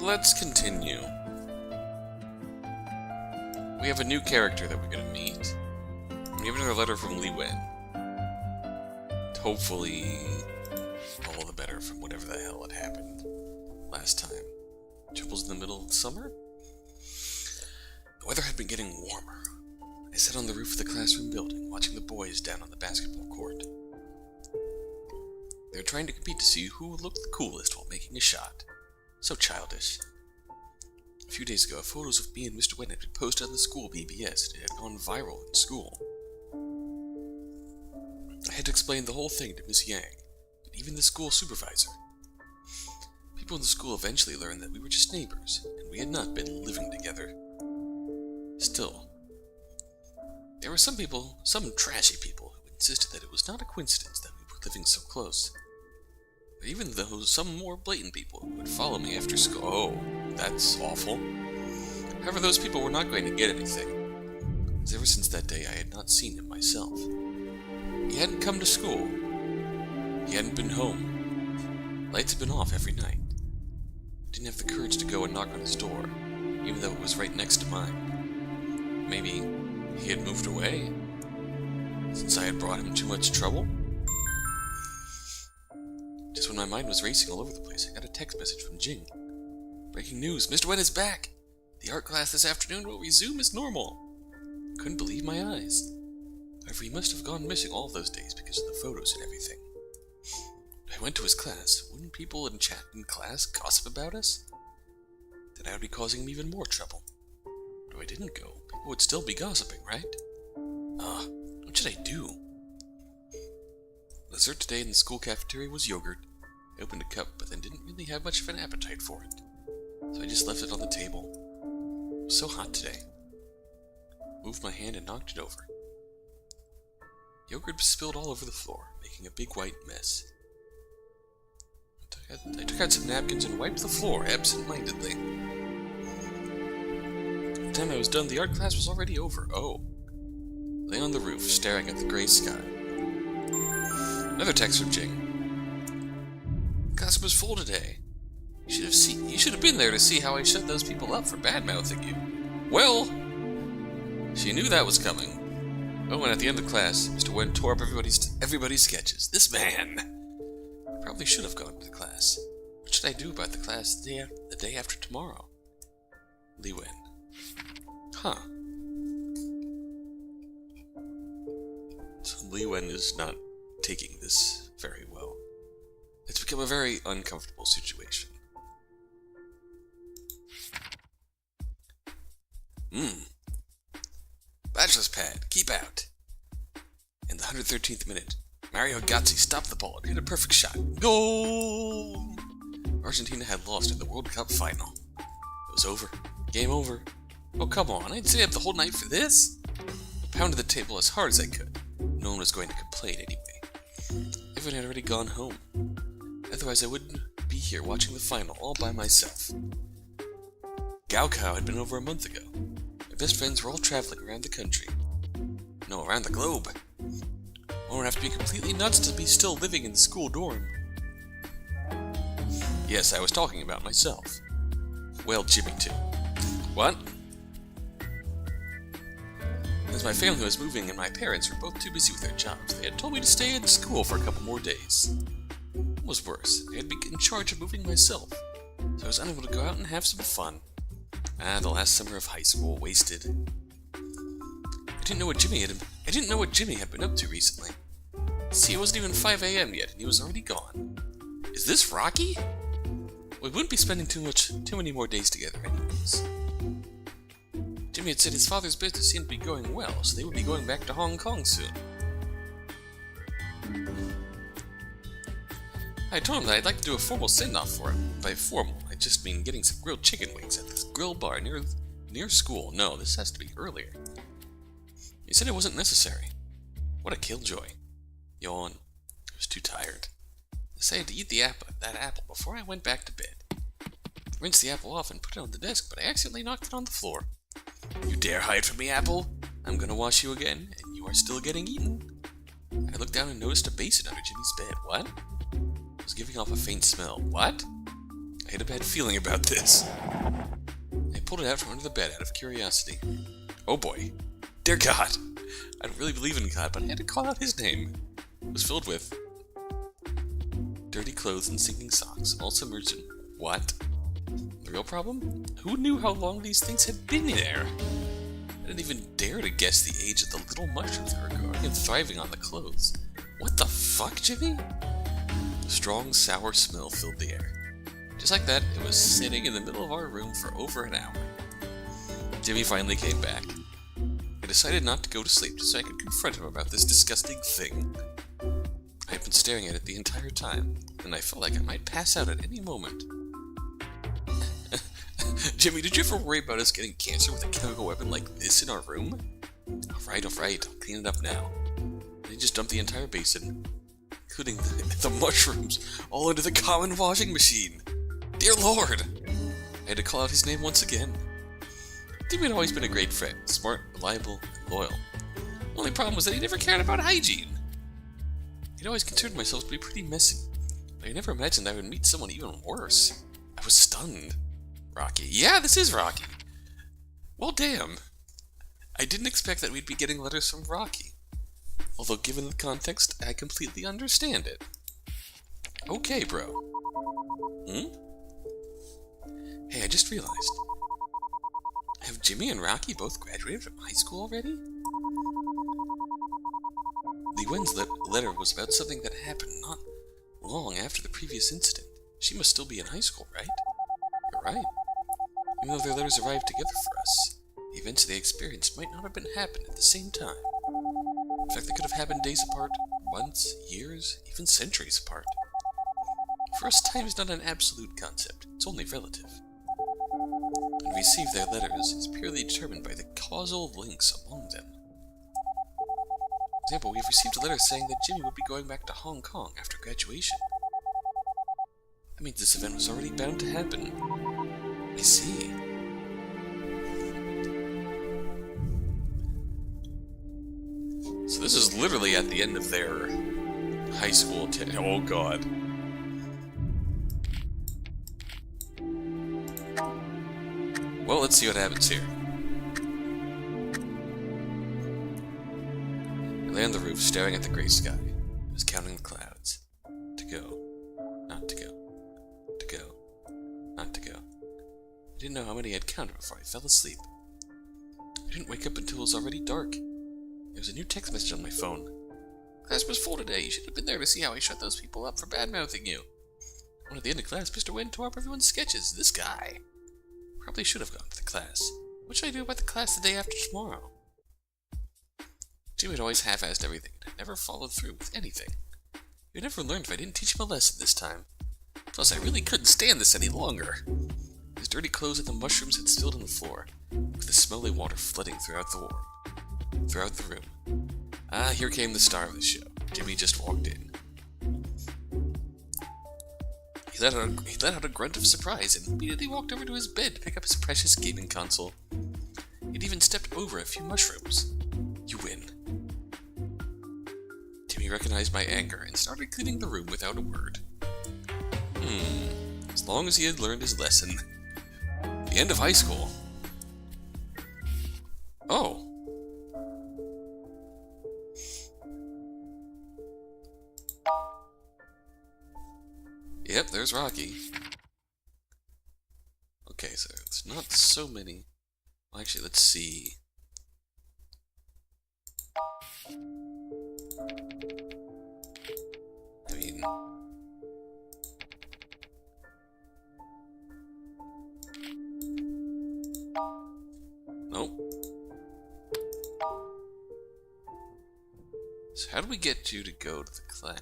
let's continue. We have a new character that we're going to meet. We have another letter from Li Wen. Hopefully, all the better from whatever the hell had happened last time. Troubles in the middle of summer? The weather had been getting warmer. I sat on the roof of the classroom building, watching the boys down on the basketball court. They were trying to compete to see who would look the coolest while making a shot. So childish. A few days ago, photos of me and Mr. Wen had been posted on the school BBS, and it had gone viral in school. I had to explain the whole thing to Miss Yang, and even the school supervisor. People in the school eventually learned that we were just neighbors, and we had not been living together. Still, there were some trashy people, who insisted that it was not a coincidence that we were living so close. Even though some more blatant people who would follow me after school. Oh, that's awful. However, those people were not going to get anything, as ever since that day I had not seen him myself. He hadn't come to school. He hadn't been home. Lights had been off every night. I didn't have the courage to go and knock on his door, even though it was right next to mine. Maybe he had moved away, since I had brought him too much trouble? Just when my mind was racing all over the place, I got a text message from Jing. Breaking news, Mr. Wen is back! The art class this afternoon will resume as normal. Couldn't believe my eyes. However, he must have gone missing all those days because of the photos and everything. If I went to his class, wouldn't people in chat in class gossip about us? Then I would be causing him even more trouble. But if I didn't go, people would still be gossiping, right? What should I do? Dessert today in the school cafeteria was yogurt. I opened a cup, but then didn't really have much of an appetite for it. So I just left it on the table. It was so hot today. Moved my hand and knocked it over. Yogurt spilled all over the floor, making a big white mess. I took out some napkins and wiped the floor absent-mindedly. By the time I was done, the art class was already over. Oh. Lay on the roof, staring at the gray sky. Another text from Jing. Class was full today. You should have been there to see how I shut those people up for bad-mouthing you. Well, she knew that was coming. Oh, and at the end of class, Mr. Wen tore up everybody's sketches. This man! I probably should have gone to the class. What should I do about the class the day after tomorrow? Li Wen. Huh. So Li Wen is not taking this very well. It's become a very uncomfortable situation. Bachelor's pad, keep out. In the 113th minute, Mario Götze stopped the ball and hit a perfect shot. Goal! Argentina had lost in the World Cup final. It was over. Game over. Oh, come on, I'd stay up the whole night for this? I pounded the table as hard as I could. No one was going to complain anyway. Everyone had already gone home. Otherwise, I wouldn't be here watching the final all by myself. Gaokao had been over a month ago. My best friends were all traveling around the country. No, around the globe. One would have to be completely nuts to be still living in the school dorm. Yes, I was talking about myself. Well, Jimmy too. What? As my family was moving and my parents were both too busy with their jobs, they had told me to stay in school for a couple more days. What was worse, I had been in charge of moving myself, so I was unable to go out and have some fun. The last summer of high school wasted. I didn't know what Jimmy had been up to recently. See, it wasn't even 5 a.m. yet, and he was already gone. Is this Rocky? We wouldn't be spending too many more days together anyways. Jimmy had said his father's business seemed to be going well, so they would be going back to Hong Kong soon. I told him that I'd like to do a formal send-off for him. By formal, I just mean getting some grilled chicken wings at this grill bar near school. No, this has to be earlier. He said it wasn't necessary. What a killjoy. Yawn. I was too tired. I decided to eat that apple before I went back to bed. Rinsed the apple off and put it on the desk, but I accidentally knocked it on the floor. You dare hide from me, Apple? I'm gonna wash you again, and you are still getting eaten. I looked down and noticed a basin under Jimmy's bed. What? It was giving off a faint smell. What? I I had a bad feeling about this. I pulled it out from under the bed out of curiosity. Oh boy. Dear God! I don't really believe in God, but I had to call out his name. It was filled with dirty clothes and sinking socks, all submerged in what? The real problem? Who knew how long these things had been there? I didn't even dare to guess the age of the little mushrooms that were growing and thriving on the clothes. What the fuck, Jimmy? A strong, sour smell filled the air. Just like that, it was sitting in the middle of our room for over an hour. Jimmy finally came back. I decided not to go to sleep so I could confront him about this disgusting thing. I had been staring at it the entire time, and I felt like I might pass out at any moment. Jimmy, did you ever worry about us getting cancer with a chemical weapon like this in our room? Alright, I'll clean it up now. And he just dumped the entire basin, including the mushrooms, all into the common washing machine. Dear Lord! I had to call out his name once again. Jimmy had always been a great friend, smart, reliable, and loyal. The only problem was that he never cared about hygiene. He'd always considered myself to be pretty messy, but I never imagined I would meet someone even worse. I was stunned. Rocky. Yeah, this is Rocky. Well, damn. I didn't expect that we'd be getting letters from Rocky. Although, given the context, I completely understand it. Okay, bro. Hey, I just realized. Have Jimmy and Rocky both graduated from high school already? Li Wen's letter was about something that happened not long after the previous incident. She must still be in high school, right? You're right. Even though their letters arrived together for us, the events they experienced might not have been happened at the same time. In fact, they could have happened days apart, months, years, even centuries apart. For us, time is not an absolute concept, it's only relative. When we receive their letters, it's purely determined by the causal links among them. For example, we have received a letter saying that Jimmy would be going back to Hong Kong after graduation. That means this event was already bound to happen. I see. So this is literally at the end of their high school oh god. Well, let's see what happens here. I lay on the roof, staring at the gray sky. I was counting the clouds. To go. Not to go. To go. Not to go. I didn't know how many I'd counted before I fell asleep. I didn't wake up until it was already dark. There was a new text message on my phone. Class was full today. You should have been there to see how I shut those people up for bad-mouthing you. When at the end of class, Mr. Wen tore up everyone's sketches. This guy. Probably should have gone to the class. What should I do about the class the day after tomorrow? Jimmy had always half-assed everything and had never followed through with anything. He would never learned if I didn't teach him a lesson this time. Plus, I really couldn't stand this any longer. His dirty clothes and the mushrooms had spilled on the floor, with the smelly water flooding throughout the room. Ah, here came the star of the show. Jimmy just walked in. He let out a grunt of surprise and immediately walked over to his bed to pick up his precious gaming console. He'd even stepped over a few mushrooms. You win. Jimmy recognized my anger and started cleaning the room without a word. As long as he had learned his lesson. The end of high school. Oh. Yep, there's Rocky. Okay, so it's not so many. Well, actually, let's see. I mean... Nope. So how do we get you to go to the class?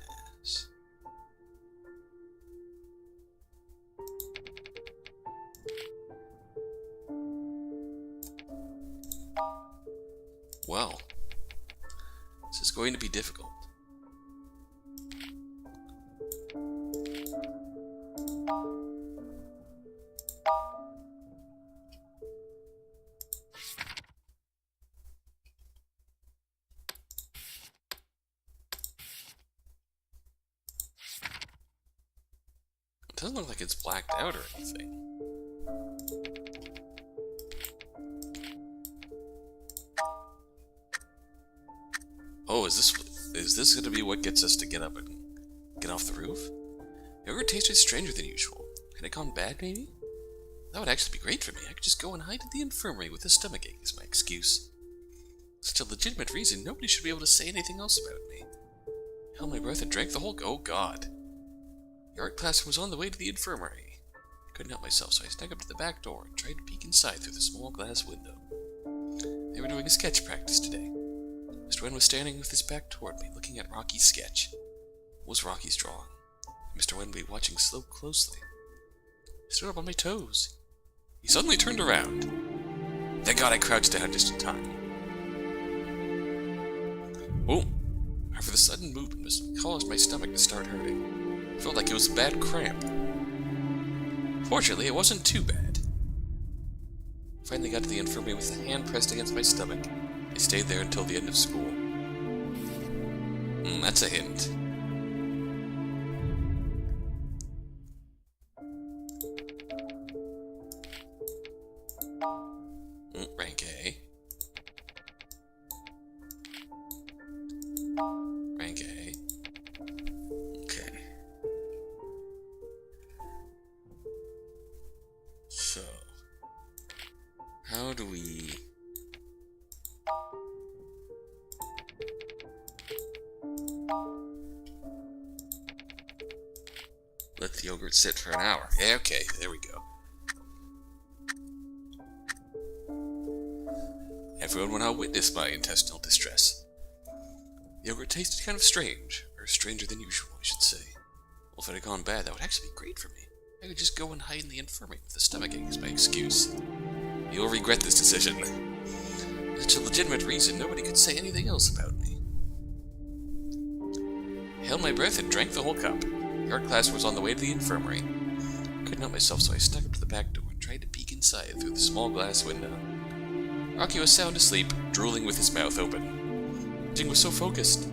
Well, this is going to be difficult. doesn't look like it's blacked out or anything. Oh, is this gonna be what gets us to get up and get off the roof? Yogurt tasted stranger than usual. Had it gone bad, maybe? That would actually be great for me. I could just go and hide in the infirmary with a stomachache as my excuse. Such a legitimate reason, nobody should be able to say anything else about me. Held my breath and drank the whole... Oh, God. The art class was on the way to the infirmary. I couldn't help myself, so I snuck up to the back door and tried to peek inside through the small glass window. They were doing a sketch practice today. Mr. Wen was standing with his back toward me, looking at Rocky's sketch. What was Rocky's drawing? Mr. Wen would be watching so closely. I stood up on my toes. He suddenly turned around. Thank God I crouched down just in time. Oh! After the sudden movement, it caused my stomach to start hurting. I felt like it was a bad cramp. Fortunately, it wasn't too bad. I finally got to the infirmary with a hand pressed against my stomach. I stayed there until the end of school. That's a hint. Rank A. Rank A. Okay. So, how do we... let the yogurt sit for an hour? Yeah, okay, there we go. Everyone will now witness my intestinal distress. The yogurt tasted kind of strange, or stranger than usual, I should say. Well, if it had gone bad, that would actually be great for me. I could just go and hide in the infirmary with a stomachache as my excuse. You'll regret this decision. Such a legitimate reason, nobody could say anything else about me. I held my breath and drank the whole cup. The art class was on the way to the infirmary. I couldn't help myself, so I snuck up to the back door and tried to peek inside through the small glass window. Rocky was sound asleep, drooling with his mouth open. Jing was so focused.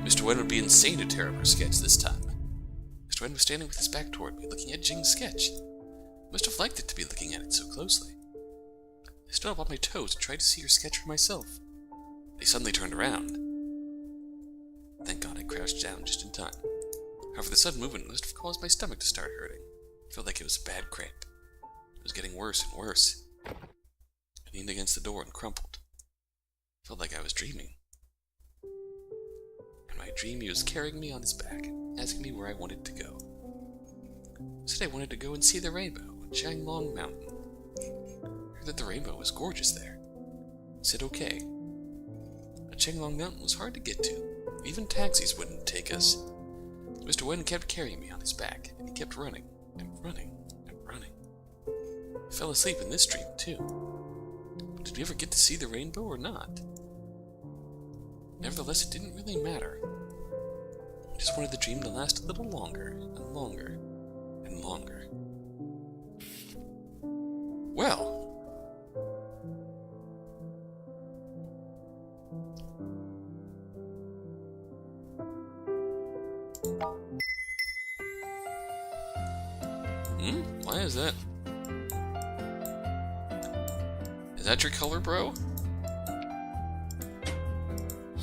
Mr. Wen would be insane to tear up her sketch this time. Mr. Wen was standing with his back toward me, looking at Jing's sketch. I must have liked it to be looking at it so closely. I stood up on my toes and tried to see her sketch for myself. He suddenly turned around. Thank God I crouched down just in time. However, the sudden movement must have caused my stomach to start hurting. I felt like it was a bad cramp. It was getting worse and worse. I leaned against the door and crumpled. I felt like I was dreaming. In my dream, he was carrying me on his back, asking me where I wanted to go. I said I wanted to go and see the rainbow on Changlong Mountain. I heard that the rainbow was gorgeous there. I said okay. But Changlong Mountain was hard to get to. Even taxis wouldn't take us. Mr. Wen kept carrying me on his back, and he kept running, and running, and running. I fell asleep in this dream, too. But did we ever get to see the rainbow or not? Nevertheless, it didn't really matter. I just wanted the dream to last a little longer, and longer, and longer. Well... Why is that? Is that your color, bro?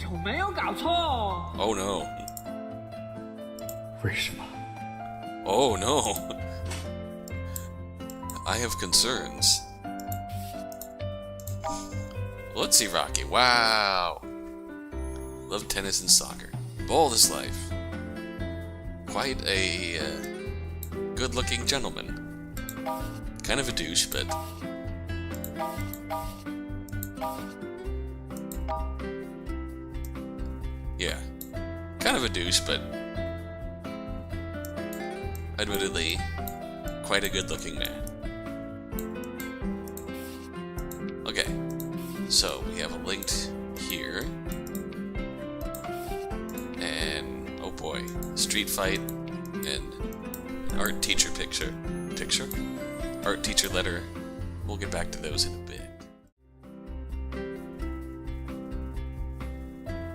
有没有搞错？ Oh no. 为什么？ Oh no. I have concerns. Let's see, Rocky. Wow. Love tennis and soccer. Bold as life. Quite a good-looking gentleman. Kind of a douche, but... yeah. Kind of a douche, but... admittedly, quite a good-looking man. Okay. So, we have a linked here. And... oh boy. Street fight. And... art teacher picture. Art teacher letter. We'll get back to those in a bit.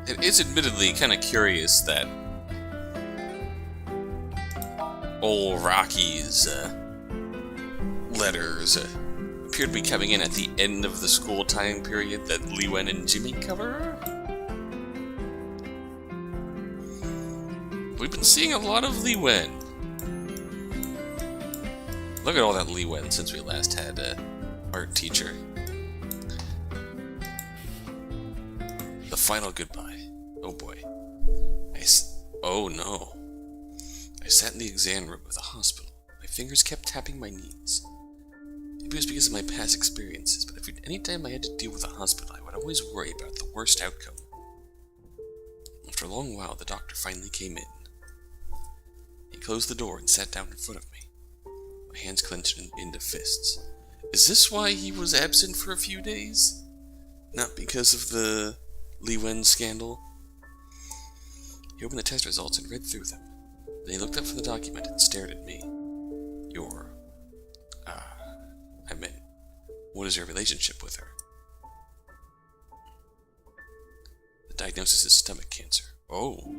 It is admittedly kind of curious that old Rocky's letters appear to be coming in at the end of the school time period that Li Wen and Jimmy cover. We've been seeing a lot of Li Wen. Look at all that Li Wen since we last had an art teacher. The final goodbye. Oh boy. Oh no. I sat in the exam room of the hospital. My fingers kept tapping my knees. Maybe it was because of my past experiences, but any time I had to deal with a hospital, I would always worry about the worst outcome. After a long while, the doctor finally came in. He closed the door and sat down in front of me. My hands clenched into fists. Is this why he was absent for a few days? Not because of the Li Wen scandal? He opened the test results and read through them. Then he looked up from the document and stared at me. What is your relationship with her? The diagnosis is stomach cancer. Oh,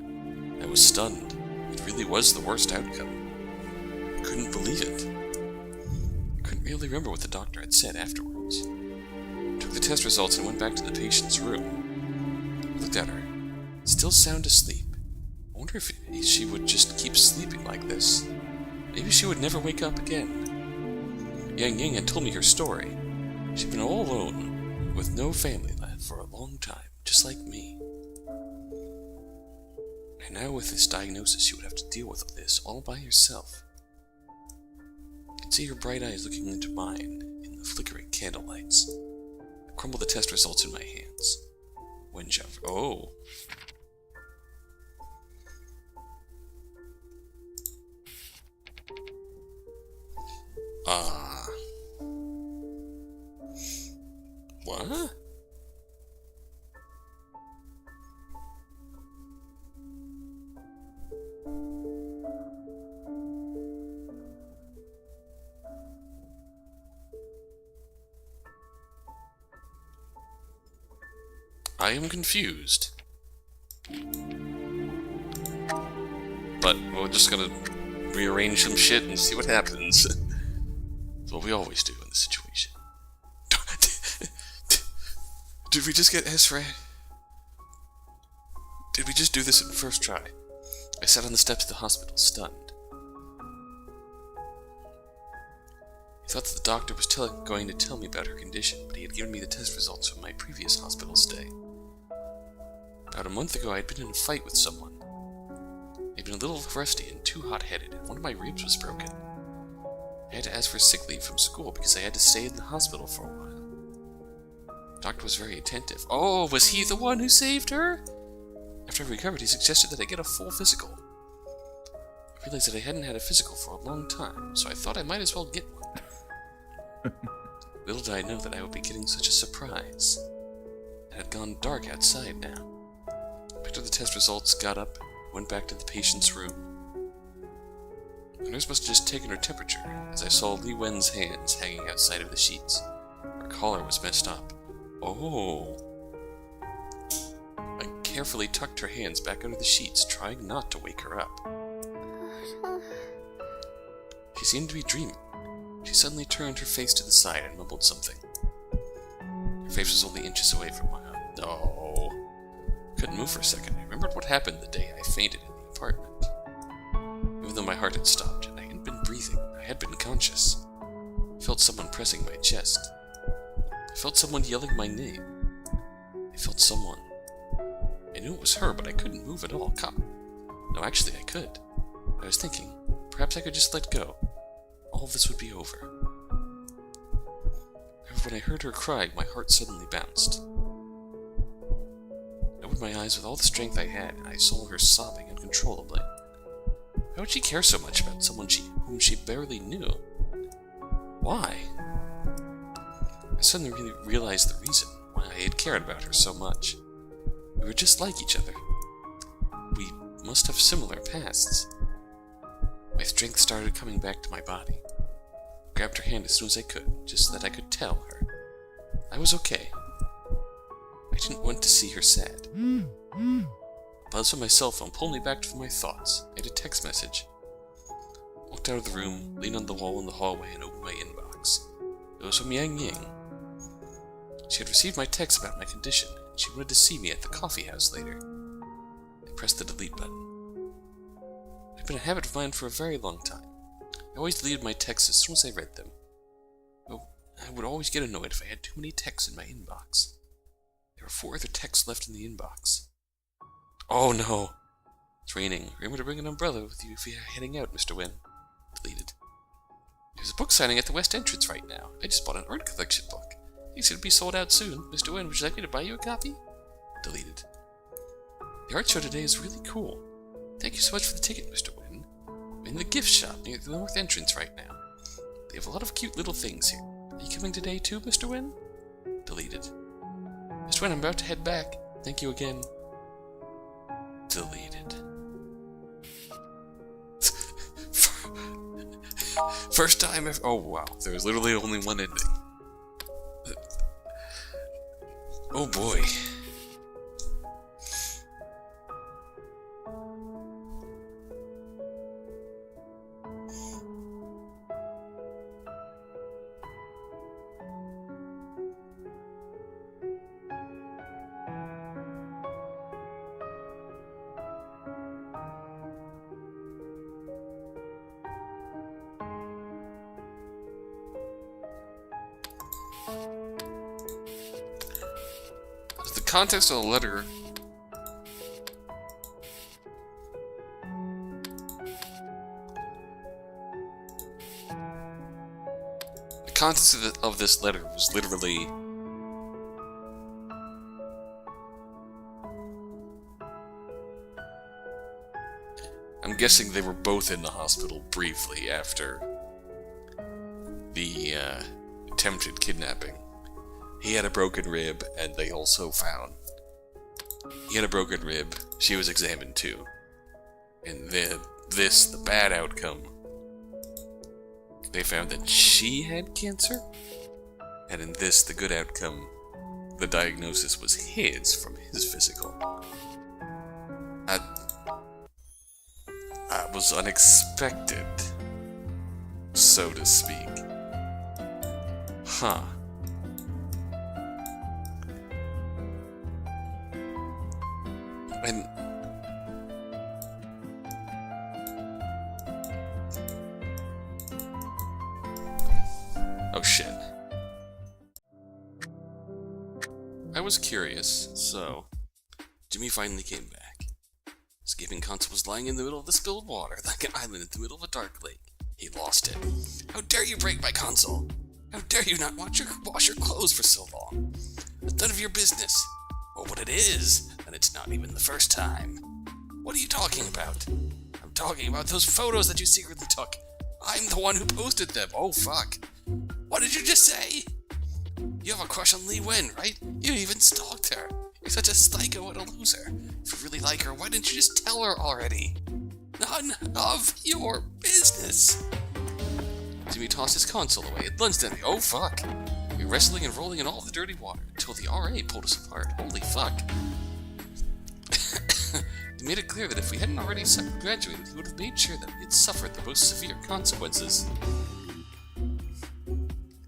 I was stunned. It really was the worst outcome. I couldn't believe it. I couldn't really remember what the doctor had said afterwards. I took the test results and went back to the patient's room. I looked at her. Still sound asleep. I wonder if she would just keep sleeping like this. Maybe she would never wake up again. Yang Yang had told me her story. She'd been all alone, with no family left for a long time, just like me. And now with this diagnosis, she would have to deal with this all by herself. I could see her bright eyes looking into mine in the flickering candlelights. I crumbled the test results in my hands. Wenjia. Oh. What? I am confused. But we're just gonna rearrange some shit and see what happens. That's what we always do in this situation. Did we just get S-Ray? Did we just do this in the first try? I sat on the steps of the hospital, stunned. I thought that the doctor was going to tell me about her condition, but he had given me the test results from my previous hospital stay. About a month ago, I had been in a fight with someone. I had been a little rusty and too hot-headed, and one of my ribs was broken. I had to ask for sick leave from school because I had to stay in the hospital for a while. The doctor was very attentive. Oh, was he the one who saved her? After I recovered, he suggested that I get a full physical. I realized that I hadn't had a physical for a long time, so I thought I might as well get one. Little did I know that I would be getting such a surprise. It had gone dark outside now. I picked up the test results, got up, and went back to the patient's room. The nurse must have just taken her temperature, as I saw Li Wen's hands hanging outside of the sheets. Her collar was messed up. Oh. I carefully tucked her hands back under the sheets, trying not to wake her up. She seemed to be dreaming. She suddenly turned her face to the side and mumbled something. Her face was only inches away from mine. Oh. Couldn't move for a second. I remembered what happened the day I fainted in the apartment. Even though my heart had stopped and I hadn't been breathing, I had been conscious. I felt someone pressing my chest. I felt someone yelling my name. I felt someone. I knew it was her, but I couldn't move at all. No, actually I could. I was thinking, perhaps I could just let go. All of this would be over. However, when I heard her cry, my heart suddenly bounced. I opened my eyes with all the strength I had, and I saw her sobbing uncontrollably. Why would she care so much about someone whom she barely knew? Why? I suddenly really realized the reason why I had cared about her so much. We were just like each other. We must have similar pasts. My strength started coming back to my body. I grabbed her hand as soon as I could, just so that I could tell her I was okay. I didn't want to see her sad. A buzz from my cell phone pulled me back from my thoughts. I had a text message. Walked out of the room, leaned on the wall in the hallway, and opened my inbox. It was from Yang Ying. She had received my text about my condition, and she wanted to see me at the coffee house later. I pressed the delete button. It had been a habit of mine for a very long time. I always deleted my texts as soon as I read them. But I would always get annoyed if I had too many texts in my inbox. There were 4 other texts left in the inbox. Oh no! It's raining. Remember to bring an umbrella with you if you're heading out, Mr. Wen. Deleted. There's a book signing at the West Entrance right now. I just bought an art collection book. It's going to be sold out soon. Mr. Wen, would you like me to buy you a copy? Deleted. The art show today is really cool. Thank you so much for the ticket, Mr. Wen. I'm in the gift shop near the North Entrance right now. They have a lot of cute little things here. Are you coming today too, Mr. Wen? Deleted. Mr. Wen, I'm about to head back. Thank you again. Deleted. First time ever. Oh wow, there was literally only one ending. Oh boy. The context of the letter of this letter was literally I'm guessing they were both in the hospital briefly after the attempted kidnapping. He had a broken rib, and they also found he had a broken rib. She was examined too. And the bad outcome, they found that she had cancer. And in this, the good outcome, the diagnosis was his from his physical. That was unexpected, so to speak. Huh. And oh shit. I was curious, so Jimmy finally came back. His gaming console was lying in the middle of the spilled water, like an island in the middle of a dark lake. He lost it. How dare you break my console? How dare you not wash your clothes for so long? It's none of your business. Well, what it is, and it's not even the first time. What are you talking about? I'm talking about those photos that you secretly took. I'm the one who posted them. Oh, fuck. What did you just say? You have a crush on Li Wen, right? You even stalked her. You're such a psycho and a loser. If you really like her, why didn't you just tell her already? None of your business. Jimmy tossed his console away and lunged at me. Oh, fuck. We were wrestling and rolling in all the dirty water until the RA pulled us apart. Holy fuck. He made it clear that if we hadn't already graduated, he would have made sure that we had suffered the most severe consequences.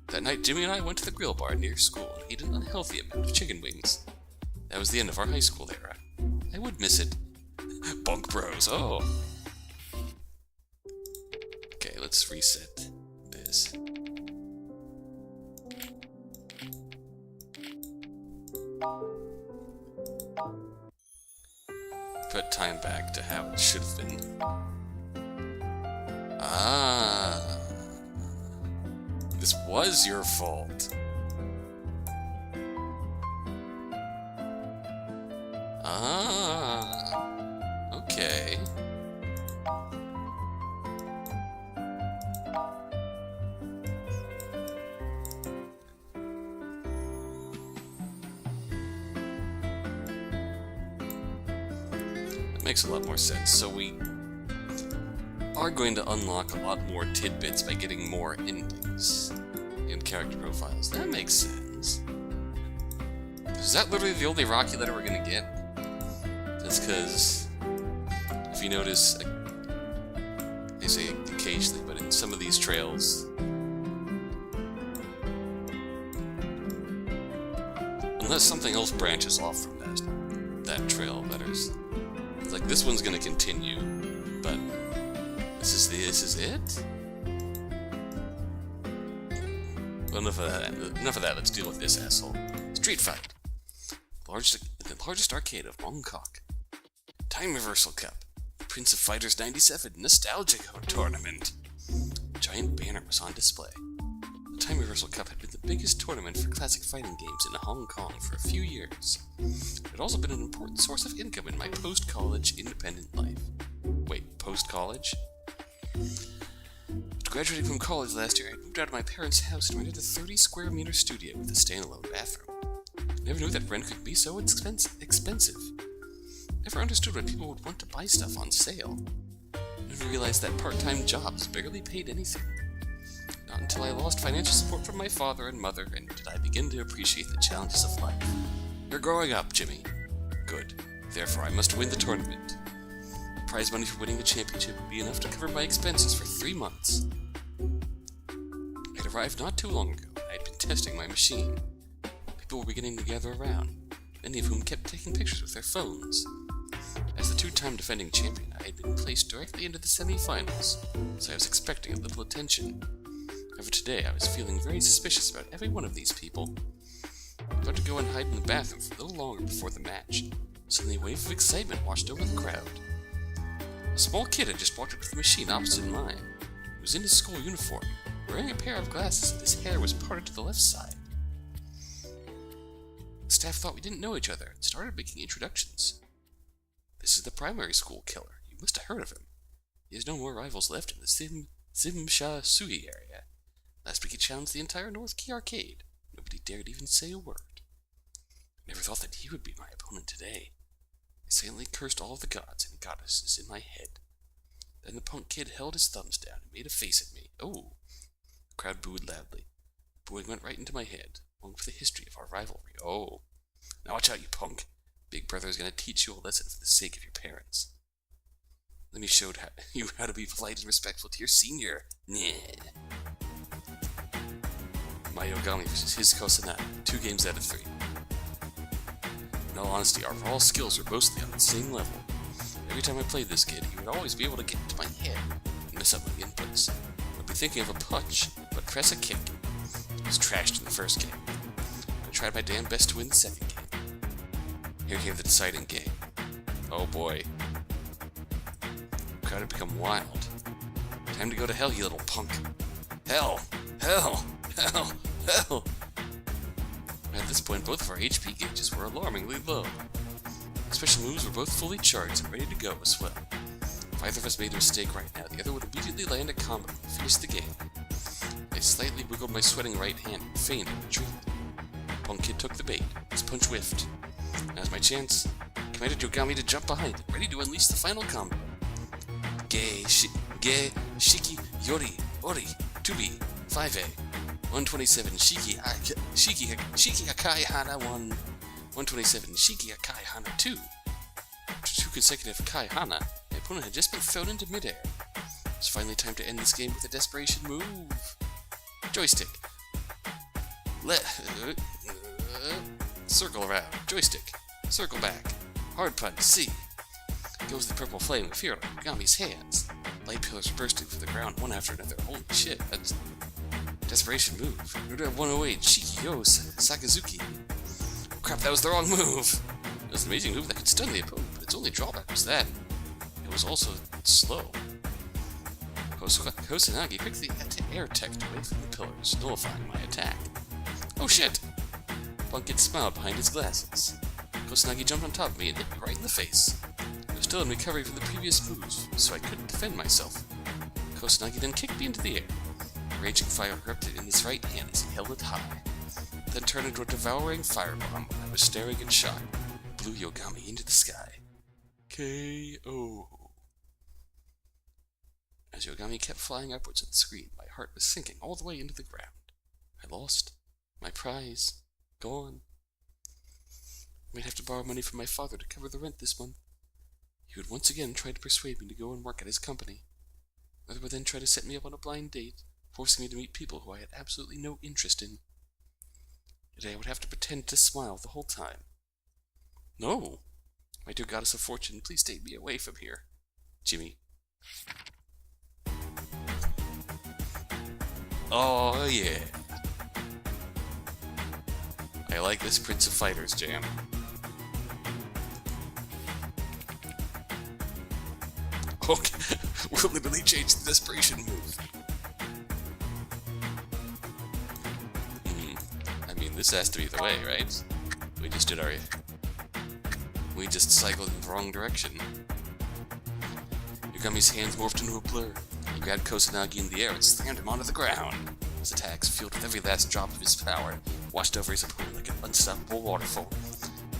That night, Jimmy and I went to the grill bar near school and ate an unhealthy amount of chicken wings. That was the end of our high school era. I would miss it. Bunk bros, oh. Okay, let's reset this. Put time back to how it should have been. Ah. This was your fault. Ah. Okay. That makes a lot more sense. So we are going to unlock a lot more tidbits by getting more endings and character profiles. That makes sense. Is that literally the only Rocky letter we're gonna get? That's because, if you notice, they say in case occasionally, but in some of these trails, unless something else branches off from that trail, it's like this one's gonna continue, but this is it? Well, enough of that, let's deal with this asshole. Street Fight. The largest arcade of Bangkok. Time Reversal Cup. Prince of Fighters 97 Nostalgia Tournament. A giant banner was on display. The Time Reversal Cup had been the biggest tournament for classic fighting games in Hong Kong for a few years. It had also been an important source of income in my post-college independent life. Wait, post-college? After graduating from college last year, I moved out of my parents' house and rented a 30-square-meter studio with a standalone bathroom. I never knew that rent could be so expensive. Never understood why people would want to buy stuff on sale. Never realized that part-time jobs barely paid anything. Not until I lost financial support from my father and mother and did I begin to appreciate the challenges of life. You're growing up, Jimmy. Good. Therefore, I must win the tournament. The prize money for winning the championship would be enough to cover my expenses for 3 months. I had arrived not too long ago, and I had been testing my machine. People were beginning to gather around, many of whom kept taking pictures with their phones. As the two-time defending champion, I had been placed directly into the semi-finals, so I was expecting a little attention. However, today I was feeling very suspicious about every one of these people. I was about to go and hide in the bathroom for a little longer before the match. Suddenly a wave of excitement washed over the crowd. A small kid had just walked up to the machine opposite mine. He was in his school uniform, wearing a pair of glasses, and his hair was parted to the left side. The staff thought we didn't know each other and started making introductions. This is the primary school killer. You must have heard of him. He has no more rivals left in the Simsha Sui area. Last week he challenged the entire North Key arcade. Nobody dared even say a word. I never thought that he would be my opponent today. I silently cursed all of the gods and goddesses in my head. Then the punk kid held his thumbs down and made a face at me. Oh! The crowd booed loudly. The booing went right into my head, along with the history of our rivalry. Oh! Now watch out, you punk! Big brother is going to teach you a lesson for the sake of your parents. Let me show you how to be polite and respectful to your senior. Nah. My Yogami versus his Kosanai, 2 games out of 3. In all honesty, our raw skills were mostly on the same level. Every time I played this kid, he would always be able to get into my head and mess up my inputs. I'd be thinking of a punch, but press a kick. I was trashed in the first game. I tried my damn best to win the second game. Here came the deciding game. Oh boy. The crowd had become wild. Time to go to hell, you little punk. Hell! Hell! Hell! Hell! At this point, both of our HP gauges were alarmingly low. Special moves were both fully charged and ready to go as well. If either of us made a mistake right now, the other would immediately land a combo and finish the game. I slightly wiggled my sweating right hand and feigned a retreat. Punk Kid took the bait. His punch whiffed. Now's my chance. Commanded Yogami to jump behind it, ready to unleash the final combo. Ge, Shiki, Yori, Ori, 2B, 5A, 127, Shiki Akai Hana 1, 127, Shiki Akai Hana 2. After 2 consecutive Kai Hana, my opponent had just been thrown into midair. It was finally time to end this game with a desperation move. Joystick. Circle around. Joystick. Circle back. Hard punch. C. Goes the purple flame with fear on Yogami's hands. Light pillars are bursting from the ground one after another. Holy shit, that's desperation move. Nuda 108 Shikyo Sakazuki. Oh, crap, that was the wrong move. It was an amazing move that could stun the opponent, but its only drawback was that it was also slow. Kosanagi quickly air teched away from the pillars, nullifying my attack. Oh shit! Plunkett smiled behind his glasses. Kosanagi jumped on top of me and hit me right in the face. I was still in recovery from the previous moves, so I couldn't defend myself. Kosanagi then kicked me into the air. A raging fire erupted in his right hand as he held it high, then turned into a devouring firebomb while I was staring in shock and blew Yogami into the sky. K.O. As Yogami kept flying upwards on the screen, my heart was sinking all the way into the ground. I lost. My prize. Gone. I might have to borrow money from my father to cover the rent this month. He would once again try to persuade me to go and work at his company. Mother would then try to set me up on a blind date, forcing me to meet people who I had absolutely no interest in. Yet I would have to pretend to smile the whole time. No! My dear goddess of fortune, please take me away from here. Jimmy. Oh, yeah. I like this Prince of Fighters jam. Okay, we'll literally change the desperation move. I mean, this has to be the way, right? We just cycled in the wrong direction. Yugami's hands morphed into a blur. He grabbed Kusanagi in the air and slammed him onto the ground. His attacks, fueled with every last drop of his power, washed over his opponent like an unstoppable waterfall.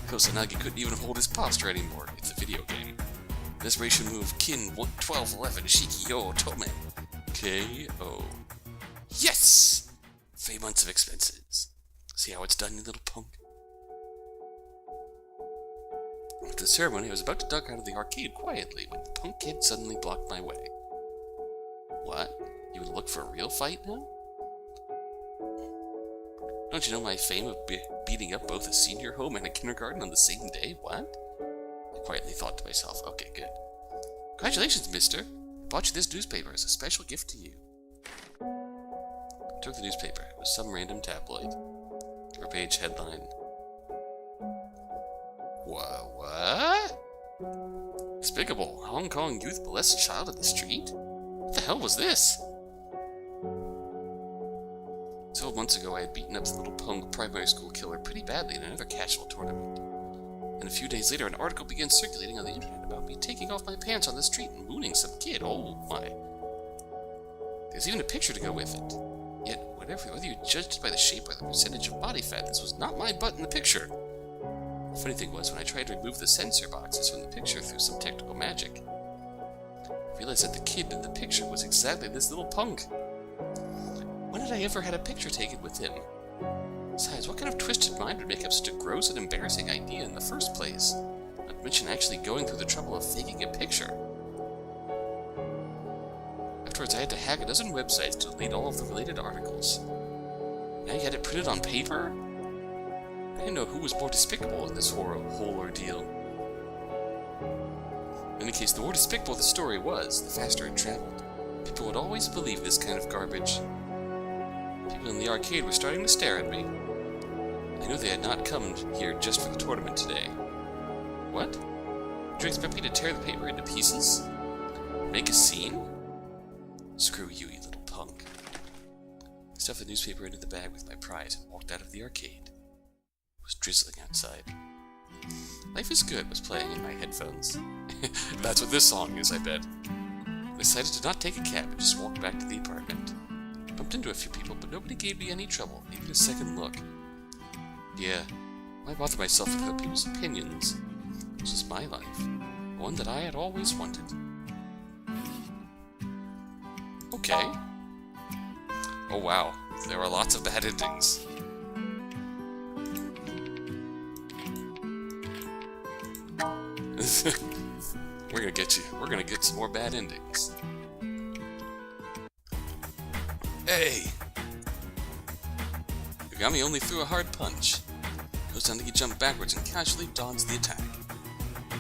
Kusanagi couldn't even hold his posture anymore. It's a video game. Desperation move, Kin 1211 Shiki-Yo Tome. K.O. Yes! 3 months of expenses. See how it's done, you little punk? After the ceremony, I was about to duck out of the arcade quietly when the punk kid suddenly blocked my way. What? You would look for a real fight now? Don't you know my fame of beating up both a senior home and a kindergarten on the same day? What? I quietly thought to myself, okay, good. Congratulations, mister. I bought you this newspaper as a special gift to you. I took the newspaper. It was some random tabloid. Cover-page headline. What? Despicable. Hong Kong youth molests child in the street? What the hell was this? 12 months ago, I had beaten up the little punk primary school killer pretty badly in another casual tournament. And a few days later, an article began circulating on the internet about me taking off my pants on the street and mooning some kid. Oh my. There's even a picture to go with it. Yet, whether you judged it by the shape or the percentage of body fat, this was not my butt in the picture. The funny thing was, when I tried to remove the censor boxes from the picture through some technical magic, I realized that the kid in the picture was exactly this little punk. When had I ever had a picture taken with him? Besides, what kind of twisted mind would make up such a gross and embarrassing idea in the first place? Not to mention actually going through the trouble of faking a picture. Afterwards, I had to hack a dozen websites to delete all of the related articles. Now you had it printed on paper? I didn't know who was more despicable in this whole ordeal. In any case, the more despicable the story was, the faster it traveled. People would always believe this kind of garbage. People in the arcade were starting to stare at me. I knew they had not come here just for the tournament today. What? Did you expect me to tear the paper into pieces? Make a scene? Screw you, you little punk. I stuffed the newspaper into the bag with my prize and walked out of the arcade. It was drizzling outside. Life is Good was playing in my headphones. That's what this song is, I bet. I decided to not take a cab and just walk back to the apartment. I bumped into a few people, but nobody gave me any trouble, even a second look. Yeah, why bother myself with other people's opinions? This was my life, one that I had always wanted. Okay. Oh wow, there are lots of bad endings. We're gonna get you. We're gonna get some more bad endings. Hey! Yugami only threw a hard punch. Kusanagi jumped backwards and casually dodged the attack.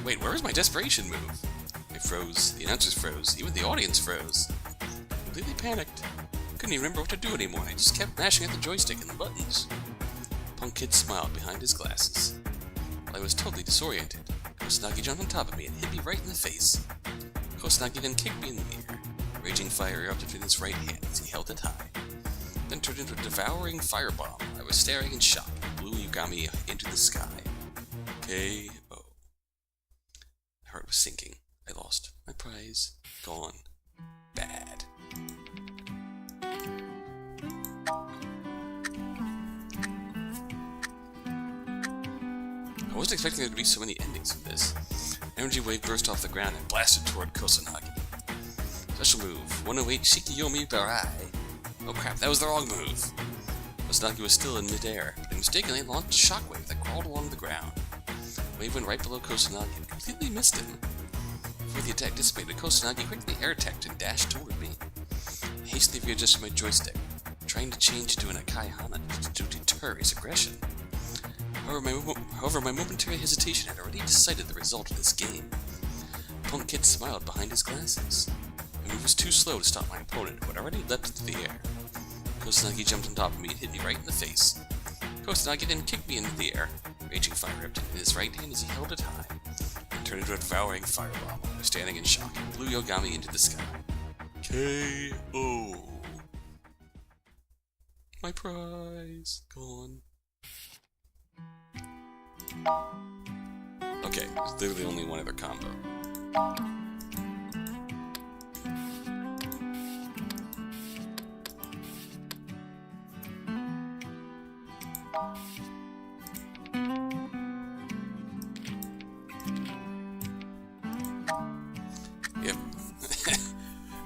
Wait, where was my desperation move? I froze. The announcers froze. Even the audience froze. Completely panicked. Couldn't even remember what to do anymore. I just kept mashing at the joystick and the buttons. Punk Kid smiled behind his glasses. While I was totally disoriented, Kusanagi jumped on top of me and hit me right in the face. Kusanagi then kicked me in the ear. Raging fire erupted in his right hand as he held it high. Then turned into a devouring firebomb. I was staring in shock and blew Yugami into the sky. K.O. My heart was sinking. I lost. My prize. Gone. Bad. I wasn't expecting there to be so many endings in this. Energy wave burst off the ground and blasted toward Kusanagi. Special move, 108 Shikiyomi Barai. Oh crap, that was the wrong move. Kusanagi was still in midair, but he mistakenly launched a shockwave that crawled along the ground. The wave went right below Kusanagi and completely missed him. Before the attack dissipated, Kusanagi quickly air-attacked and dashed toward me. I hastily readjusted my joystick, trying to change to an Akai Hana to deter his aggression. However, my momentary hesitation had already decided the result of this game. Punk Kid smiled behind his glasses. My move was too slow to stop my opponent, who had already leapt into the air. Kusanagi jumped on top of me and hit me right in the face. Kusanagi then kicked me into the air. Raging fire erupted in his right hand as he held it high, and turned into a devouring firebomb. I was standing in shock and blew Yogami into the sky. K.O. My prize gone. Okay, there's literally only one other combo. Yep.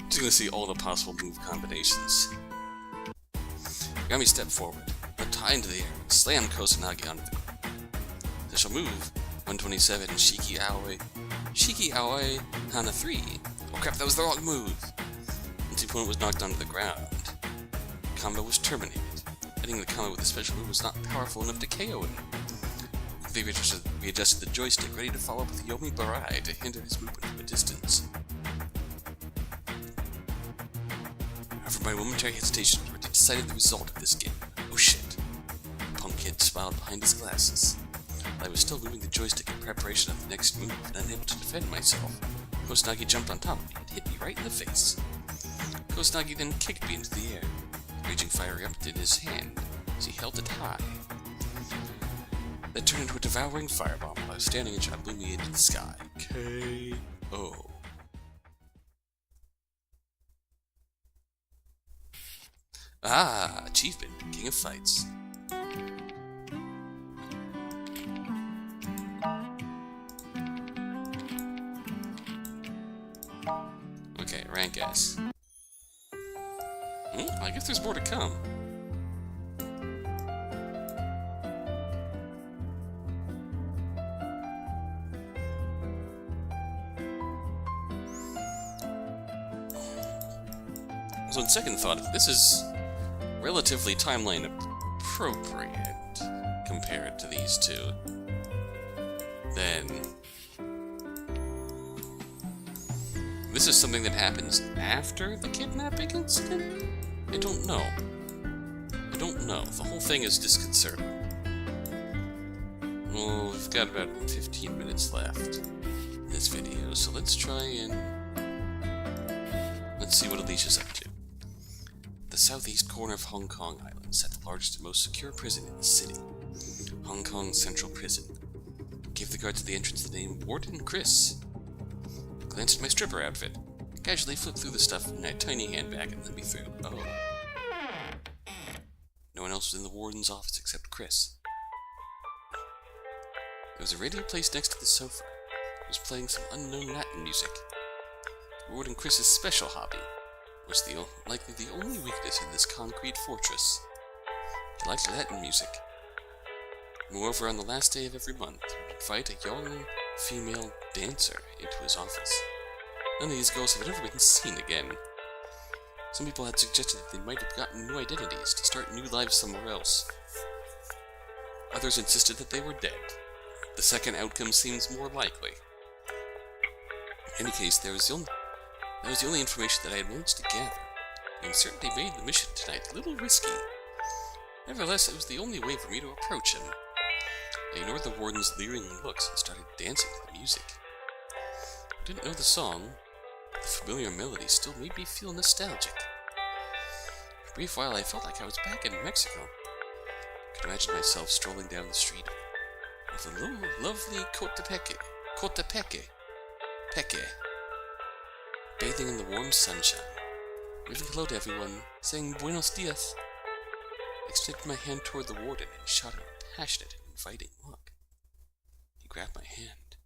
Just gonna see all the possible move combinations. Yogami stepped forward, leapt high into the air, and slammed Kusanagi onto the ground. Special move, 127 Shiki Aoi Hana 3. Oh crap, that was the wrong move! Once the opponent was knocked onto the ground, the combo was terminated. Ending the combo with a special move was not powerful enough to KO him. They readjusted the joystick, ready to follow up with Yomi Barai to hinder his movement from a distance. However, my momentary hesitation had already decided the result of this game. Oh shit. Punk Kid smiled behind his glasses. I was still moving the joystick in preparation of the next move and unable to defend myself. Kusanagi jumped on top of me and hit me right in the face. Kusanagi then kicked me into the air. Raging fire erupted in his hand as he held it high. That turned into a devouring firebomb while I was standing and shot blew me into the sky. K.O. Ah, achievement, King of Fights. Okay, rank S. I guess there's more to come. So on second thought, if this is relatively timeline appropriate compared to these two, then this is something that happens after the kidnapping incident? I don't know. The whole thing is disconcerting. Well, we've got about 15 minutes left in this video, so let's try and let's see what Alicia's up to. The southeast corner of Hong Kong Island sat the largest and most secure prison in the city, Hong Kong Central Prison. Gave the guards at the entrance the name Warden Chris. Glanced at my stripper outfit, casually flipped through the stuff in my tiny handbag and let me through. Oh. No one else was in the warden's office except Chris. There was a radio placed next to the sofa. It was playing some unknown Latin music. Warden Chris's special hobby was likely the only weakness in this concrete fortress. He liked Latin music. Moreover, on the last day of every month, he would invite a young female dancer into his office. None of these girls have ever been seen again. Some people had suggested that they might have gotten new identities to start new lives somewhere else. Others insisted that they were dead. The second outcome seems more likely. In any case, that was the only information that I had managed to gather, and certainly made the mission tonight a little risky. Nevertheless, it was the only way for me to approach him. I ignored the warden's leering looks and started dancing to the music. I didn't know the song, but the familiar melody still made me feel nostalgic. For a brief while, I felt like I was back in Mexico. I could imagine myself strolling down the street of the lovely Cotepeque, bathing in the warm sunshine, waving hello to everyone, saying buenos dias. I extended my hand toward the warden and shot him a passionate and inviting look. He grabbed my hand.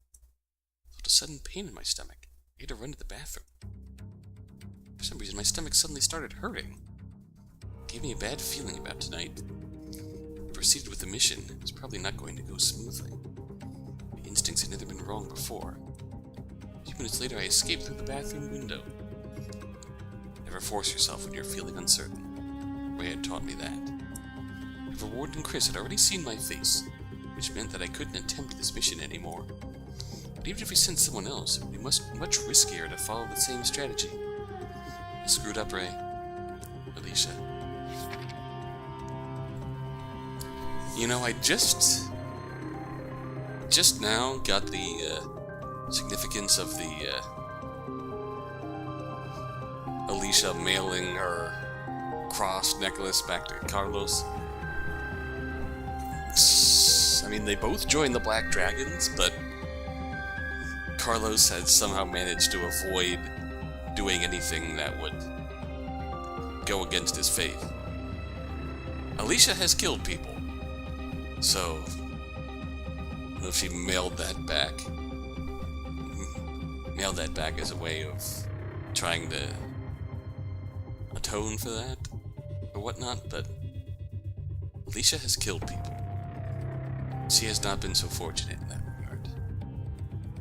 I felt a sudden pain in my stomach. I had to run to the bathroom. For some reason, my stomach suddenly started hurting. It gave me a bad feeling about tonight. I proceeded with the mission. It was probably not going to go smoothly. My instincts had never been wrong before. As you minutes later, I escaped through the bathroom window. Never force yourself when you're feeling uncertain. Ray had taught me that. However, Ward and Chris had already seen my face, which meant that I couldn't attempt this mission anymore. But even if we sent someone else, it would be much riskier to follow the same strategy. I screwed up, Ray. Alicia. You know, I just now got the significance of the Alicia mailing her cross necklace back to Carlos. I mean, they both joined the Black Dragons, but Carlos had somehow managed to avoid doing anything that would go against his faith. Alicia has killed people, so I don't know if she mailed that back. Mailed that back as a way of trying to atone for that or whatnot, but Alicia has killed people. She has not been so fortunate in that regard.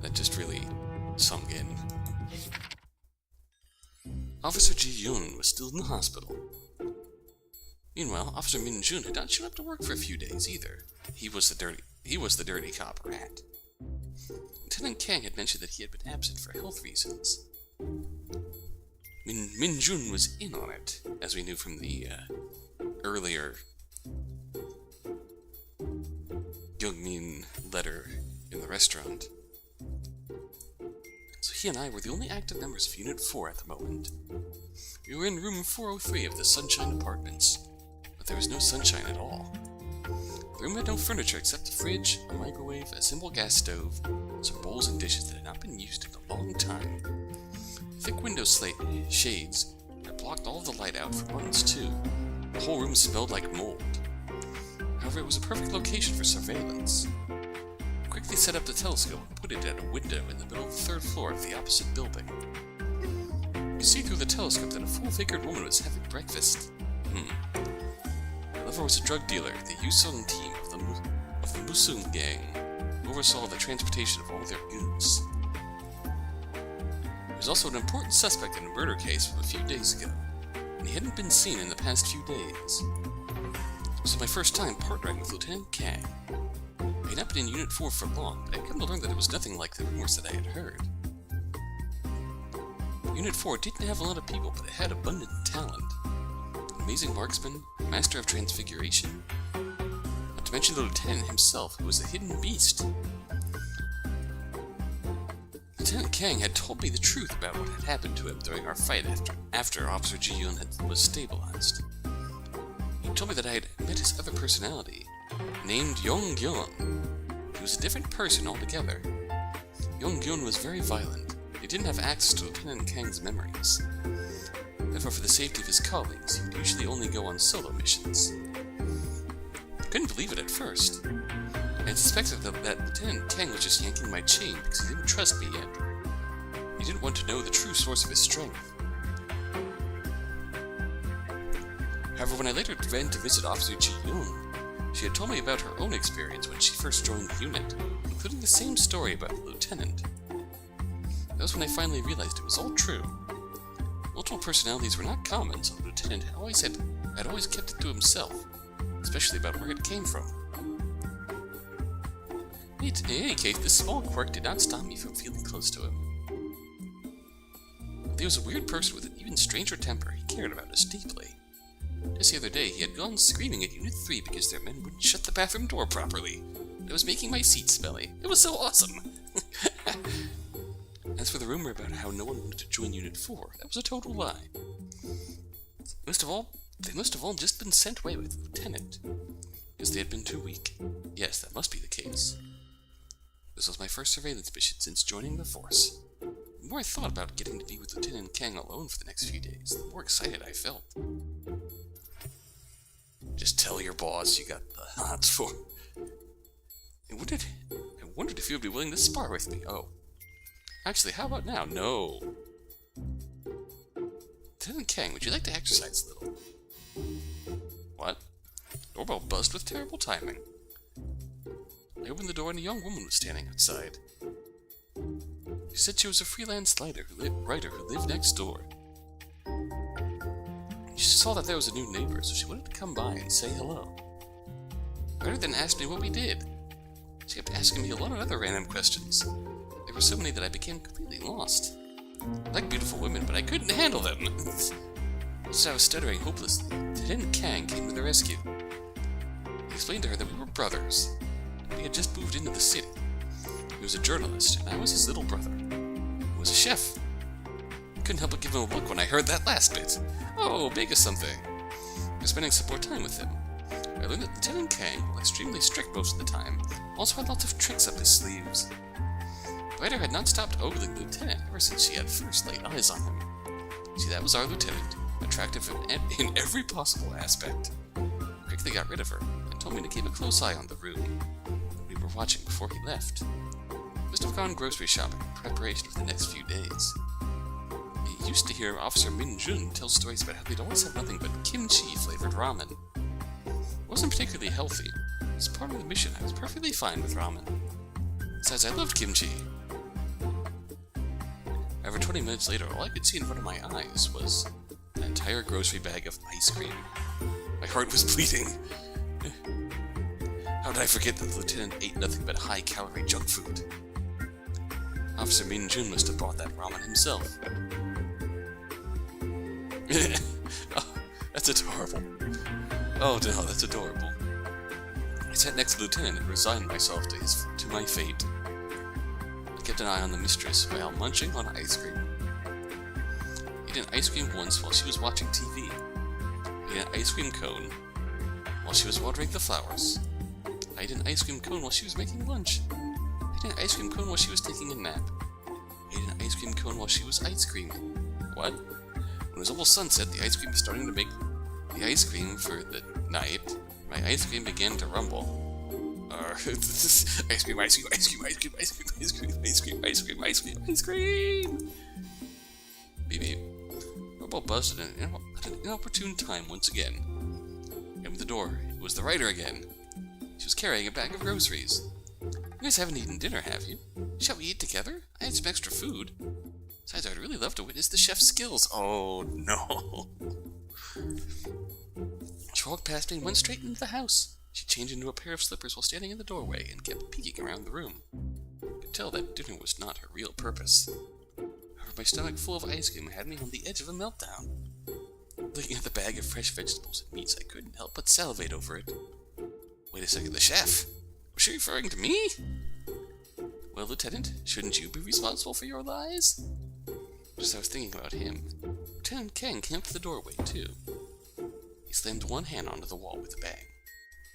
That just really sunk in. Officer Ji-yoon was still in the hospital. Meanwhile, Officer Min-jun had not shown up to work for a few days either. He was the dirty cop rat. Lieutenant Kang had mentioned that he had been absent for health reasons. Min-jun was in on it, as we knew from the earlier Young-min letter in the restaurant. So he and I were the only active members of Unit 4 at the moment. We were in room 403 of the Sunshine Apartments, but there was no sunshine at all. The room had no furniture except a fridge, a microwave, a simple gas stove, some bowls and dishes that had not been used in a long time. Thick window shades had blocked all of the light out for months too. The whole room smelled like mold. However, it was a perfect location for surveillance. I quickly set up the telescope and put it at a window in the middle of the third floor of the opposite building. You could see through the telescope that a full-figured woman was having breakfast. The lover was a drug dealer. The Yusung team of the Musung gang oversaw the transportation of all their goods. He was also an important suspect in a murder case from a few days ago, and he hadn't been seen in the past few days. This was my first time partnering with Lieutenant Kang. I had not been in Unit 4 for long, but I had come to learn that it was nothing like the rumors that I had heard. Unit 4 didn't have a lot of people, but it had abundant talent. An amazing marksman, a master of transfiguration, not to mention the lieutenant himself, who was a hidden beast. Lieutenant Kang had told me the truth about what had happened to him during our fight after Officer Ji-yoon was stabilized. He told me that I had met his other personality, named Yong-gyun. He was a different person altogether. Yong-gyun was very violent. He didn't have access to Lieutenant Kang's memories. Therefore, for the safety of his colleagues, he would usually only go on solo missions. I couldn't believe it at first. I had suspected that Lieutenant Kang was just yanking my chain because he didn't trust me yet. He didn't want to know the true source of his strength. However, when I later ran to visit Officer Ji-yoon, she had told me about her own experience when she first joined the unit, including the same story about the lieutenant. That was when I finally realized it was all true. Multiple personalities were not common, so the lieutenant had always kept it to himself, especially about where it came from. In any case, this small quirk did not stop me from feeling close to him. He was a weird person with an even stranger temper. He cared about us deeply. Just the other day, he had gone screaming at Unit 3 because their men wouldn't shut the bathroom door properly. It was making my seat smelly. It was so awesome! As for the rumor about how no one wanted to join Unit 4, that was a total lie. They must have all just been sent away with the lieutenant, because they had been too weak. Yes, that must be the case. This was my first surveillance mission since joining the force. The more I thought about getting to be with Lieutenant Kang alone for the next few days, the more excited I felt. Just tell your boss you got the hots for him. I wondered if he would be willing to spar with me. Oh. Actually, how about now? No. Lieutenant Kang, would you like to exercise a little? What? Doorbell buzzed with terrible timing. I opened the door and a young woman was standing outside. She She said she was a freelance writer who lived next door. She saw that there was a new neighbor, so she wanted to come by and say hello. The writer then asked me what we did. She kept asking me a lot of other random questions. There were so many that I became completely lost. I like beautiful women, but I couldn't handle them. Just as I was stuttering hopelessly, Lieutenant Kang came to the rescue. He explained to her that we were brothers. We had just moved into the city. He was a journalist, and I was his little brother, who was a chef. I couldn't help but give him a look when I heard that last bit. Oh, big as something. I was spending some more time with him. I learned that Lieutenant Kang, while extremely strict most of the time, also had lots of tricks up his sleeves. The writer had not stopped ogling the lieutenant ever since she had first laid eyes on him. See, that was our lieutenant, attractive in every possible aspect. I quickly got rid of her, and told me to keep a close eye on the room we were watching before he left. He must have gone grocery shopping in preparation for the next few days. I used to hear Officer Min Jun tell stories about how they'd always have nothing but kimchi-flavored ramen. It wasn't particularly healthy. As part of the mission, I was perfectly fine with ramen. Besides, I loved kimchi. However, 20 minutes later, all I could see in front of my eyes was an entire grocery bag of ice cream. My heart was bleeding. How did I forget that the lieutenant ate nothing but high-calorie junk food? Officer Min Jun must have bought that ramen himself. Oh, that's adorable. Oh no, that's adorable. I sat next to the lieutenant and resigned myself to my fate. I kept an eye on the mistress while munching on ice cream. I ate an ice cream once while she was watching TV. I ate an ice cream cone while she was watering the flowers. I ate an ice cream cone while she was making lunch. I ate an ice cream cone while she was taking a nap. I ate an ice cream cone while she was ice creaming. What? When it was almost sunset, the ice cream was starting to make the ice cream for the night. My ice cream began to rumble. Ice cream, ice cream, ice cream, ice cream, ice cream, ice cream, ice cream, ice cream, ice cream, ice cream. Beep beep. Rumble buzzed at an inopportune time once again. Came to the door. It was the writer again. She was carrying a bag of groceries. You guys haven't eaten dinner, have you? Shall we eat together? I had some extra food. Besides, I'd really love to witness the chef's skills. Oh, no. She walked past me and went straight into the house. She changed into a pair of slippers while standing in the doorway and kept peeking around the room. I could tell that dinner was not her real purpose. However, my stomach full of ice cream had me on the edge of a meltdown. Looking at the bag of fresh vegetables and meats, I couldn't help but salivate over it. Wait a second, the chef? Was she referring to me? Well, Lieutenant, shouldn't you be responsible for your lies? Just as I was thinking about him, Lieutenant Kang came up to the doorway, too. He slammed one hand onto the wall with a bang.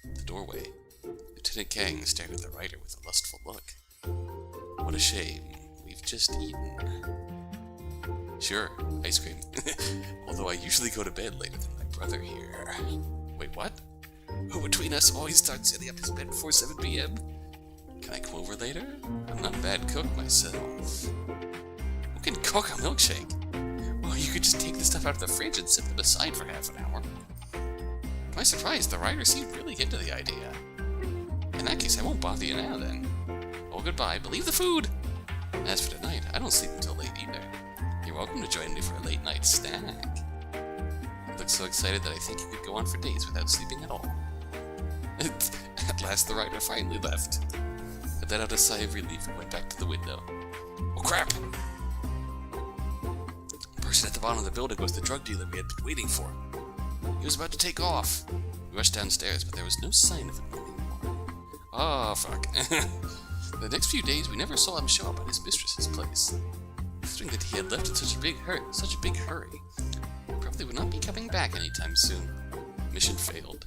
At the doorway, Lieutenant Kang stared at the writer with a lustful look. What a shame. We've just eaten. Sure, ice cream. Although I usually go to bed later than my brother here. Wait, what? Who between us always starts setting up his bed before 7 p.m.? Can I come over later? I'm not a bad cook myself. Who can cook a milkshake? Well, you could just take the stuff out of the fridge and set them aside for half an hour. To my surprise, the writer seemed really into the idea. In that case, I won't bother you now, then. Oh, goodbye, but leave the food! As for tonight, I don't sleep until late either. You're welcome to join me for a late-night snack. You look so excited that I think you could go on for days without sleeping at all. At last, the writer finally left. I let out a sigh of relief and went back to the window. Oh, crap! The person at the bottom of the building was the drug dealer we had been waiting for. He was about to take off. We rushed downstairs, but there was no sign of him anymore. Oh, fuck. The next few days, we never saw him show up at his mistress's place. Considering that he had left in such a big hurry, he probably would not be coming back anytime soon. Mission failed.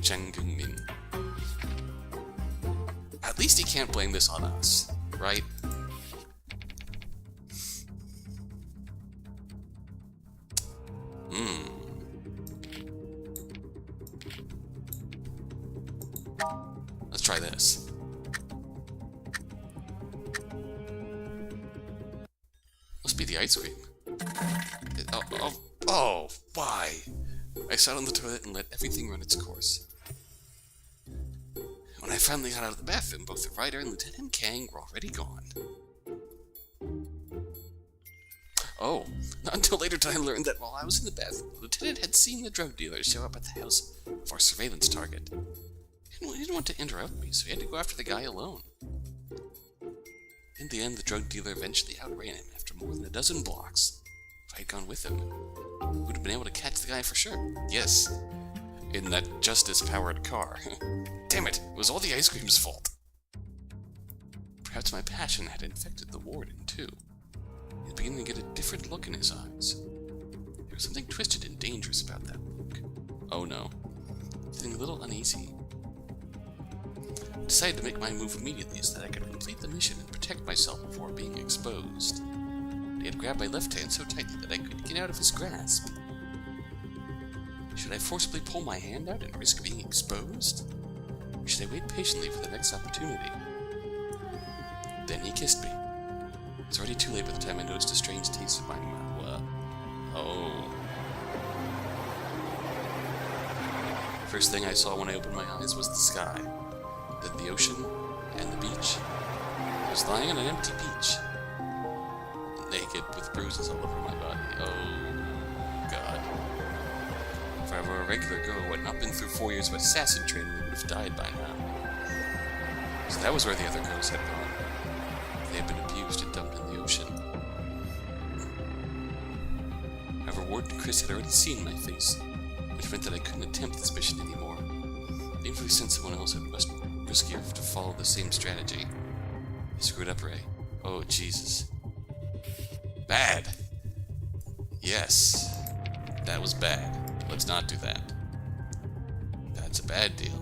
Chang Gung-min. At least he can't blame this on us, right? Let's try this. Must be the ice cream. Oh, why? I sat on the toilet and let everything run its course. When I finally got out of the bathroom, both the writer and Lieutenant Kang were already gone. Oh, not until later did I learn that while I was in the bathroom, the lieutenant had seen the drug dealer show up at the house of our surveillance target. He didn't want to interrupt me, so he had to go after the guy alone. In the end, the drug dealer eventually outran him after more than a dozen blocks. If I had gone with him, we would have been able to catch the guy for sure. Yes, in that Justice-powered car. Damn it, it was all the ice cream's fault. Perhaps my passion had infected the warden, too. He was beginning to get a different look in his eyes. There was something twisted and dangerous about that look. Oh no. Feeling a little uneasy. I decided to make my move immediately so that I could complete the mission and protect myself before being exposed. He had grabbed my left hand so tightly that I couldn't get out of his grasp. Should I forcibly pull my hand out and risk being exposed? Or should I wait patiently for the next opportunity? Then he kissed me. It was already too late by the time I noticed a strange taste in my mouth. Oh. First thing I saw when I opened my eyes was the sky, then the ocean, and the beach. I was lying on an empty beach, naked with bruises all over my body. Oh, God. If I were a regular girl who had not been through 4 years of assassin training, I would have died by now. So that was where the other girls had gone. They had been abused and dumped in the ocean. However, Warden Chris had already seen my face, which meant that I couldn't attempt this mission anymore. Even if we sent someone else, it was riskier to follow the same strategy. I screwed up, Ray. Oh, Jesus. Bad! Yes. That was bad. Let's not do that. That's a bad deal.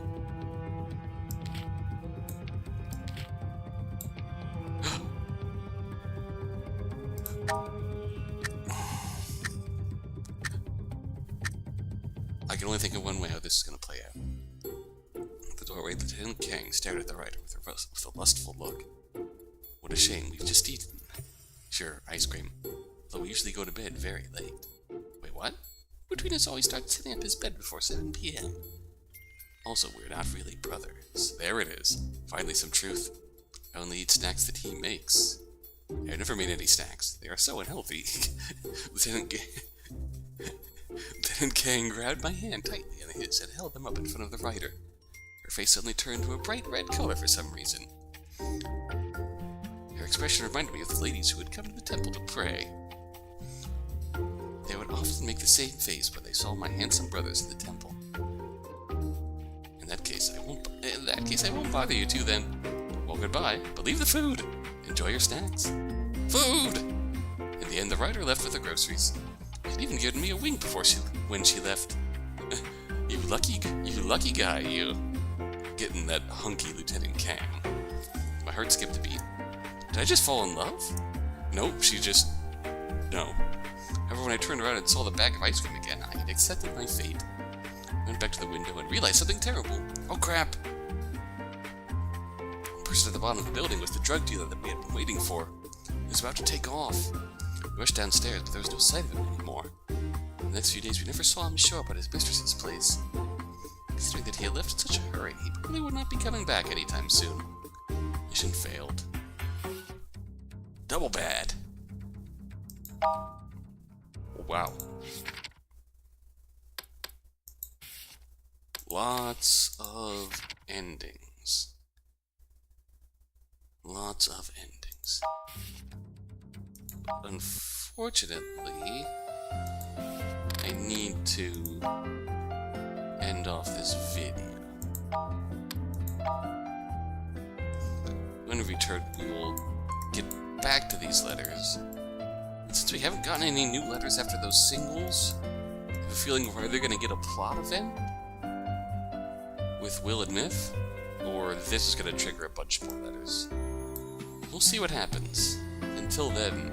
I can only think of one way how this is going to play out. At the doorway, Lieutenant Kang stared at the writer with a lustful look. What a shame, we've just eaten. Sure, ice cream. Though we usually go to bed very late. Wait, what? Between us always starts setting up his bed before 7 p.m. Also, we're not really brothers. There it is. Finally some truth. I only eat snacks that he makes. I've never made any snacks. They are so unhealthy. Lieutenant Kang grabbed my hand tightly in his and held them up in front of the writer. Her face suddenly turned to a bright red color for some reason. Her expression reminded me of the ladies who had come to the temple to pray. They would often make the same face when they saw my handsome brothers in the temple. In that case, I won't bother you two then. Well, goodbye, but leave the food. Enjoy your snacks. Food! In the end, the writer left with the groceries. She'd even given me a wink when she left. You lucky guy, you. Getting that hunky Lieutenant Kang. My heart skipped a beat. Did I just fall in love? Nope, No. However, when I turned around and saw the bag of ice cream again, I had accepted my fate. I went back to the window and realized something terrible. Oh crap! The person at the bottom of the building was the drug dealer that we had been waiting for. He was about to take off. We rushed downstairs, but there was no sight of him anymore. In the next few days, we never saw him show up at his mistress's place. Considering that he had left in such a hurry, he probably would not be coming back anytime soon. Mission failed. Double bad. Wow. Lots of endings. Lots of endings. Unfortunately, I need to end off this video. When we return, we will get back to these letters. And since we haven't gotten any new letters after those singles, I have a feeling we're either going to get a plot event with Will and Myth, or this is going to trigger a bunch more letters. We'll see what happens. Until then,